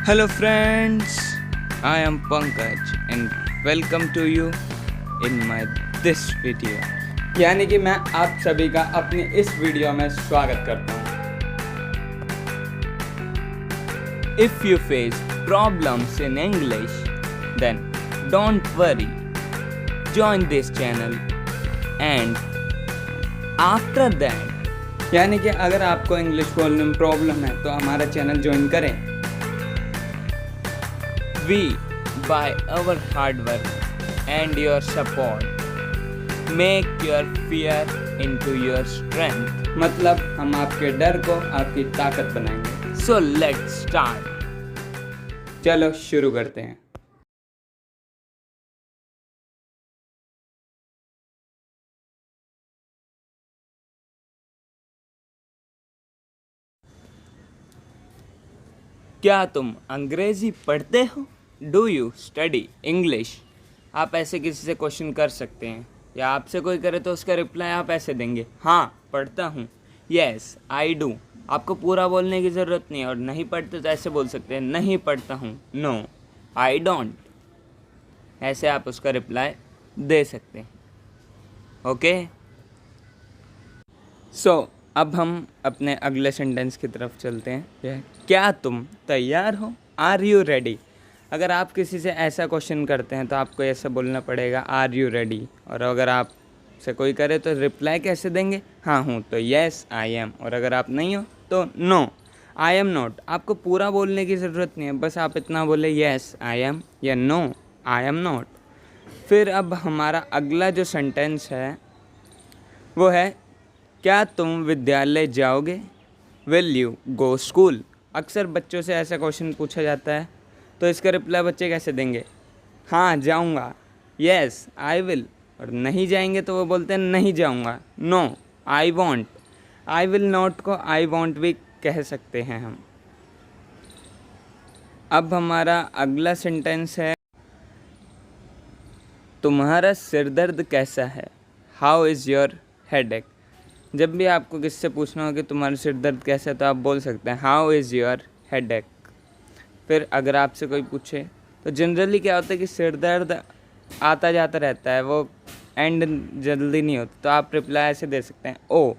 Hello friends, I am Pankaj and welcome to you in my this video। यानी कि मैं आप सभी का अपने इस वीडियो में स्वागत करता हूँ। If you face problems in English, then don't worry. Join this channel and after that, यानी कि अगर आपको इंग्लिश बोलने में प्रॉब्लम है तो हमारा चैनल ज्वाइन करें। We, by our hard work and your support, make your fear into your strength। मतलब हम आपके डर को आपकी ताकत बनाएंगे। So let's start। चलो शुरू करते हैं। क्या तुम अंग्रेजी पढ़ते हो? Do you study English? आप ऐसे किसी से क्वेश्चन कर सकते हैं या आपसे कोई करे तो उसका रिप्लाई आप ऐसे देंगे, हाँ पढ़ता हूँ, येस आई डू। आपको पूरा बोलने की ज़रूरत नहीं है। और नहीं पढ़ते तो ऐसे बोल सकते हैं, नहीं पढ़ता हूँ, नो आई डोंट। ऐसे आप उसका रिप्लाई दे सकते हैं। ओके सो अब हम अपने अगले सेंटेंस की तरफ चलते हैं। क्या तुम तैयार हो? Are you ready? अगर आप किसी से ऐसा क्वेश्चन करते हैं तो आपको ऐसा बोलना पड़ेगा, आर यू रेडी। और अगर आप से कोई करे तो रिप्लाई कैसे देंगे? हाँ हूँ तो येस आई एम। और अगर आप नहीं हो तो नो आई एम नॉट। आपको पूरा बोलने की ज़रूरत नहीं है, बस आप इतना बोले येस आई एम या नो आई एम नॉट। फिर अब हमारा अगला जो सेंटेंस है वो है, क्या तुम विद्यालय जाओगे? Will you go school? अक्सर बच्चों से ऐसा क्वेश्चन पूछा जाता है तो इसका रिप्लाई बच्चे कैसे देंगे? हाँ जाऊँगा, येस आई विल। और नहीं जाएंगे तो वो बोलते हैं नहीं जाऊँगा, no I want. I will not go I want भी कह सकते हैं हम। अब हमारा अगला सेंटेंस है, तुम्हारा सिर दर्द कैसा है? How is your headache? जब भी आपको किससे पूछना हो कि तुम्हारा सिर दर्द कैसा है तो आप बोल सकते हैं हाउ इज़ योर हेडेक। फिर अगर आपसे कोई पूछे तो जनरली क्या होता है कि सिर दर्द आता जाता रहता है, वो एंड जल्दी नहीं होता, तो आप रिप्लाई ऐसे दे सकते हैं, ओ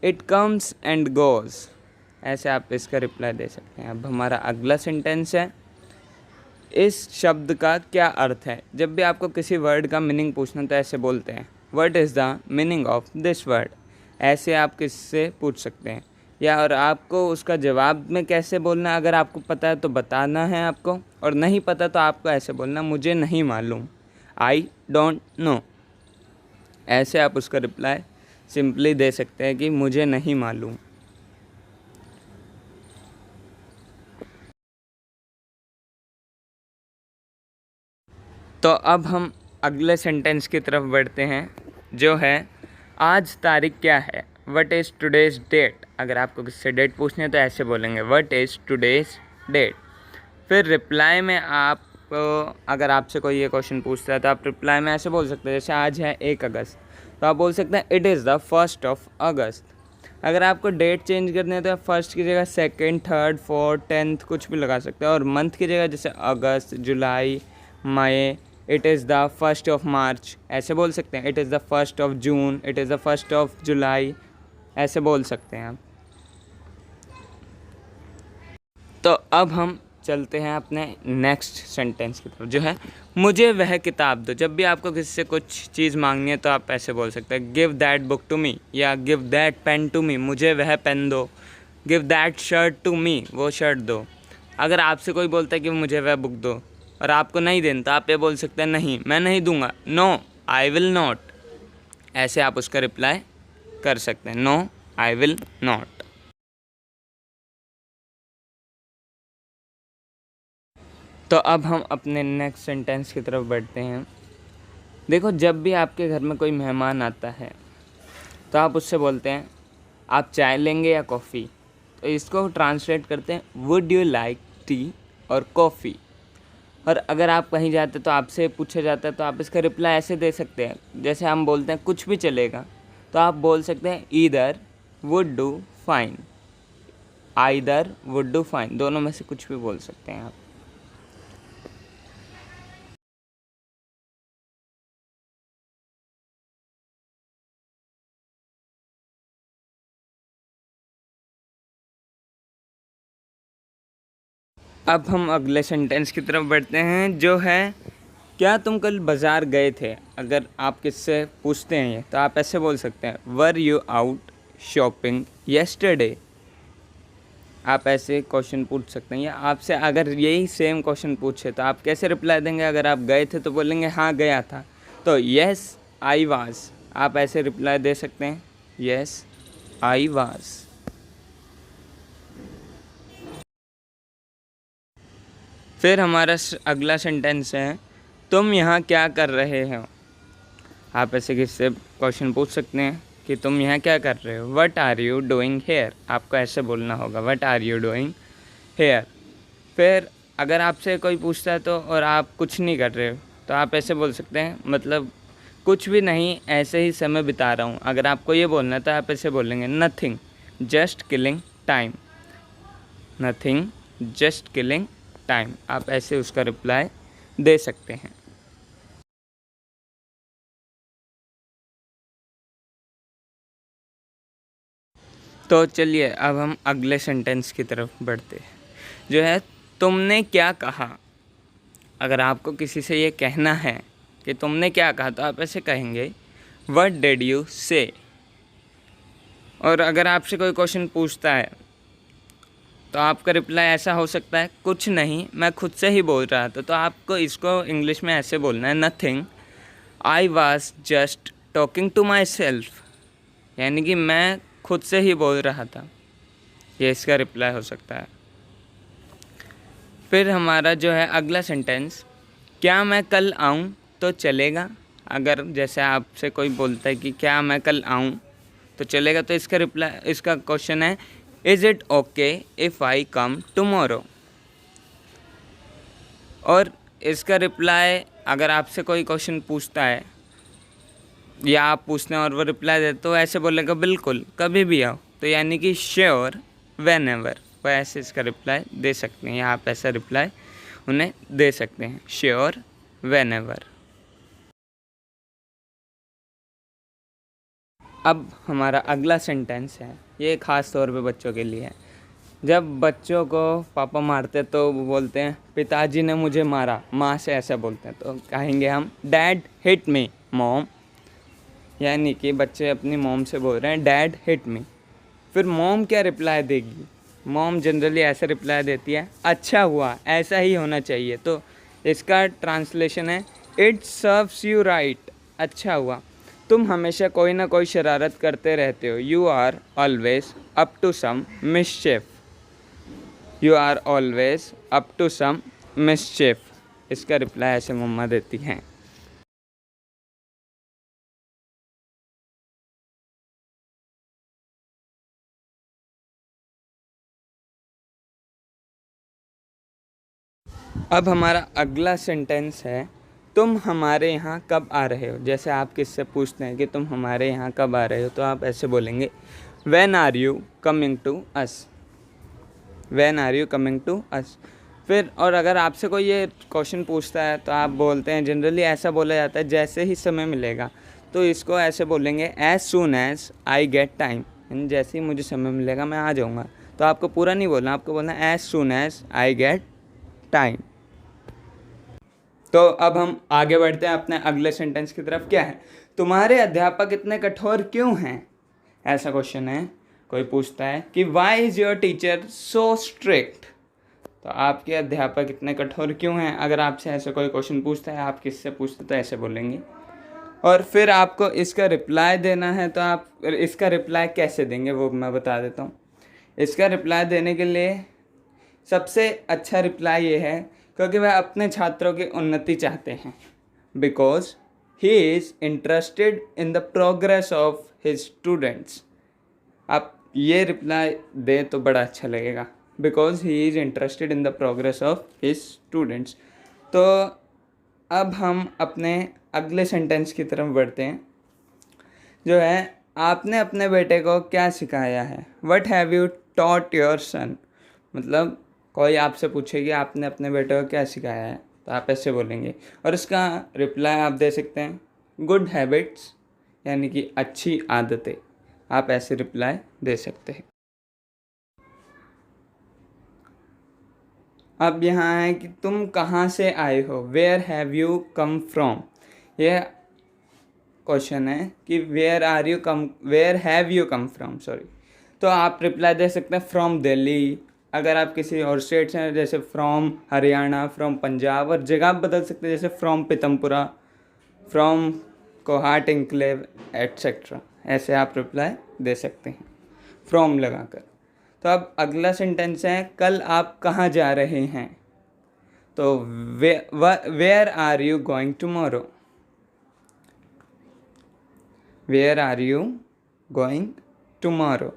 इट कम्स एंड गोज़। ऐसे आप इसका रिप्लाई दे सकते हैं। अब हमारा अगला सेंटेंस है, इस शब्द का क्या अर्थ है? जब भी आपको किसी वर्ड का मीनिंग पूछना तो ऐसे बोलते हैं, what is the meaning of this word? ऐसे आप किससे पूछ सकते हैं। या और आपको उसका जवाब में कैसे बोलना, अगर आपको पता है तो बताना है आपको, और नहीं पता तो आपको ऐसे बोलना, मुझे नहीं मालूम, आई डोंट नो। ऐसे आप उसका रिप्लाई सिंपली दे सकते हैं कि मुझे नहीं मालूम। तो अब हम अगले सेंटेंस की तरफ बढ़ते हैं जो है, आज तारीख क्या है? What is today's date? अगर आपको किससे डेट पूछनी है तो ऐसे बोलेंगे, व्हाट इज़ टुडेज़ डेट। फिर रिप्लाई में आप अगर आपसे कोई ये क्वेश्चन पूछता है तो आप रिप्लाई में ऐसे बोल सकते हैं, जैसे आज है 1 अगस्त तो आप बोल सकते हैं it is the 1st of अगस्त। अगर आपको डेट चेंज करनी है तो आप फर्स्ट की जगह 2nd, 3rd, 4th, 10th कुछ भी लगा सकते हैं। और मंथ की जगह जैसे अगस्त, जुलाई, मई, it is the 1st of March ऐसे बोल सकते हैं। It is the 1st of June, it is the 1st of July ऐसे बोल सकते हैं आप। तो अब हम चलते हैं अपने नेक्स्ट सेंटेंस की तरफ जो है, मुझे वह किताब दो। जब भी आपको किसी से कुछ चीज़ मांगनी है तो आप ऐसे बोल सकते हैं, give that book to me या give that pen to me, मुझे वह पेन दो। Give that shirt to me, वो शर्ट दो। अगर आपसे कोई बोलता है कि मुझे वह बुक दो और आपको नहीं देना तो आप ये बोल सकते हैं, नहीं मैं नहीं दूंगा, नो आई विल नॉट। ऐसे आप उसका रिप्लाई कर सकते हैं, नो आई विल नॉट। तो अब हम अपने नेक्स्ट सेंटेंस की तरफ बढ़ते हैं। देखो, जब भी आपके घर में कोई मेहमान आता है तो आप उससे बोलते हैं, आप चाय लेंगे या कॉफ़ी? तो इसको ट्रांसलेट करते हैं, वुड यू लाइक टी और कॉफ़ी। और अगर आप कहीं जाते तो आपसे पूछा जाता है तो आप इसका रिप्लाई ऐसे दे सकते हैं, जैसे हम बोलते हैं कुछ भी चलेगा तो आप बोल सकते हैं either would do fine. Either, would do, fine, दोनों में से कुछ भी बोल सकते हैं आप। अब हम अगले सेंटेंस की तरफ बढ़ते हैं, जो है क्या तुम कल बाज़ार गए थे। अगर आप किससे पूछते हैं ये, तो आप ऐसे बोल सकते हैं, were you out shopping yesterday. आप ऐसे क्वेश्चन पूछ सकते हैं, या आपसे अगर यही सेम क्वेश्चन पूछे तो आप कैसे रिप्लाई देंगे। अगर आप गए थे तो बोलेंगे हाँ गया था, तो येस आई वाज, आप ऐसे रिप्लाई दे सकते हैं, येस आई वाज। फिर हमारा अगला सेंटेंस है, तुम यहाँ क्या कर रहे हो। आप ऐसे किससे क्वेश्चन पूछ सकते हैं कि तुम यहाँ क्या कर रहे हो। What are you doing here, आपको ऐसे बोलना होगा, what are you doing here. फिर अगर आपसे कोई पूछता है तो और आप कुछ नहीं कर रहे हो, तो आप ऐसे बोल सकते हैं, मतलब कुछ भी नहीं, ऐसे ही समय बिता रहा हूँ। अगर आपको ये बोलना है तो आप ऐसे बोलेंगे, nothing just killing time, nothing just killing time. आप ऐसे उसका रिप्लाई दे सकते हैं। तो चलिए अब हम अगले सेंटेंस की तरफ बढ़ते हैं, जो है तुमने क्या कहा। अगर आपको किसी से ये कहना है कि तुमने क्या कहा, तो आप ऐसे कहेंगे, व्हाट डिड यू से। और अगर आपसे कोई क्वेश्चन पूछता है तो आपका रिप्लाई ऐसा हो सकता है, कुछ नहीं, मैं खुद से ही बोल रहा था। तो आपको इसको इंग्लिश में ऐसे बोलना है, nothing I was just talking to myself, यानी कि मैं खुद से ही बोल रहा था। ये इसका रिप्लाई हो सकता है। फिर हमारा जो है अगला सेंटेंस, क्या मैं कल आऊँ तो चलेगा। अगर जैसे आपसे कोई बोलता है कि क्या मैं कल आऊँ तो चलेगा, तो इसका रिप्लाई, इसका क्वेश्चन है, is it okay if I come tomorrow. और इसका रिप्लाई, अगर आपसे कोई क्वेश्चन पूछता है या आप पूछते हैं और वो रिप्लाई देते, तो ऐसे बोलेगा, बिल्कुल कभी भी आओ। तो यानी कि श्योर वेन एवर, वो ऐसे इसका रिप्लाई दे सकते हैं, या आप ऐसा रिप्लाई उन्हें दे सकते हैं, श्योर वेन एवर। अब हमारा अगला सेंटेंस है, ये ख़ास तौर पे बच्चों के लिए है। जब बच्चों को पापा मारते तो वो बोलते हैं, पिताजी ने मुझे मारा, माँ से ऐसा बोलते हैं, तो कहेंगे हम, डैड हिट मी मॉम। यानी कि बच्चे अपनी मॉम से बोल रहे हैं, डैड हिट मी। फिर मॉम क्या रिप्लाई देगी। मॉम जनरली ऐसा रिप्लाई देती है, अच्छा हुआ, ऐसा ही होना चाहिए। तो इसका ट्रांसलेशन है, इट सर्व्स यू राइट, अच्छा हुआ, तुम हमेशा कोई ना कोई शरारत करते रहते हो। You are always up to some mischief, you are always up to some mischief. इसका रिप्लाई ऐसे मम्मा देती हैं। अब हमारा अगला सेंटेंस है, तुम हमारे यहाँ कब आ रहे हो। जैसे आप किससे पूछते हैं कि तुम हमारे यहाँ कब आ रहे हो, तो आप ऐसे बोलेंगे, when are you coming to us, when are you coming to us. फिर और अगर आपसे कोई ये क्वेश्चन पूछता है तो आप बोलते हैं, जनरली ऐसा बोला जाता है, जैसे ही समय मिलेगा। तो इसको ऐसे बोलेंगे, as soon as I get time, यानी जैसे ही मुझे समय मिलेगा मैं आ जाऊँगा। तो आपको पूरा नहीं बोलना, आपको बोलना as soon as I get time. तो अब हम आगे बढ़ते हैं अपने अगले सेंटेंस की तरफ। क्या है, तुम्हारे अध्यापक इतने कठोर क्यों हैं। ऐसा क्वेश्चन है, कोई पूछता है कि why is your teacher so strict. तो आपके अध्यापक इतने कठोर क्यों हैं। अगर आपसे ऐसा कोई क्वेश्चन पूछता है, आप किससे पूछते तो ऐसे बोलेंगे। और फिर आपको इसका रिप्लाई देना है, तो आप इसका रिप्लाई कैसे देंगे वो मैं बता देता हूँ। इसका रिप्लाई देने के लिए सबसे अच्छा रिप्लाई ये है, क्योंकि वह अपने छात्रों की उन्नति चाहते हैं, because he is interested in the progress of his students. आप ये रिप्लाई दें तो बड़ा अच्छा लगेगा, because he is interested in the progress of his students. तो अब हम अपने अगले सेंटेंस की तरफ बढ़ते हैं, जो है, आपने अपने बेटे को क्या सिखाया है। What have you taught your son, मतलब कोई आपसे पूछे कि आपने अपने बेटे को क्या सिखाया है, तो आप ऐसे बोलेंगे। और इसका रिप्लाई आप दे सकते हैं गुड हैबिट्स, यानी कि अच्छी आदतें, आप ऐसे रिप्लाई दे सकते हैं। अब यहाँ है कि तुम कहाँ से आए हो, where have you come from. ये क्वेश्चन है कि where have you come from, sorry. तो आप रिप्लाई दे सकते हैं फ्रॉम दिल्ली। अगर आप किसी और स्टेट से हैं, जैसे फ्रॉम हरियाणा, फ्रॉम पंजाब, और जगह आप बदल सकते हैं, जैसे from Pitampura, from Kohat enclave etcetera. ऐसे आप रिप्लाई दे सकते हैं फ्रॉम लगाकर। तो अब अगला सेंटेंस है कल आप कहाँ जा रहे हैं। तो where are you going tomorrow, where are you going tomorrow.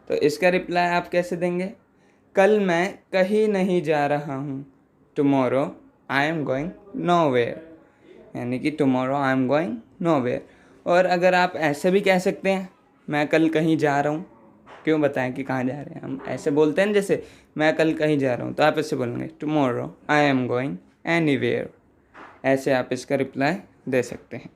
तो इसका रिप्लाई आप कैसे देंगे, कल मैं कहीं नहीं जा रहा हूँ, tomorrow I am going nowhere, यानी कि tomorrow I am going nowhere. और अगर आप ऐसे भी कह सकते हैं मैं कल कहीं जा रहा हूँ, क्यों बताएं कि कहाँ जा रहे हैं, हम ऐसे बोलते हैं जैसे मैं कल कहीं जा रहा हूँ, तो आप ऐसे बोलेंगे tomorrow I am going anywhere. ऐसे आप इसका रिप्लाई दे सकते हैं।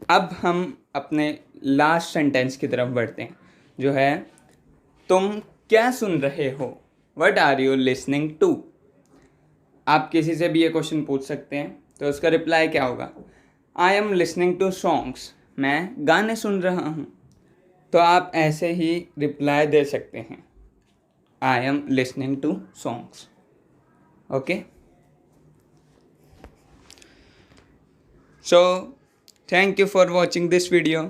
अब हम अपने लास्ट सेंटेंस की तरफ बढ़ते हैं, जो है तुम क्या सुन रहे हो, what are you listening to. आप किसी से भी ये क्वेश्चन पूछ सकते हैं, तो उसका रिप्लाई क्या होगा, I am listening to songs, मैं गाने सुन रहा हूँ। तो आप ऐसे ही रिप्लाई दे सकते हैं, I am listening to songs. Okay, so thank you for watching this video.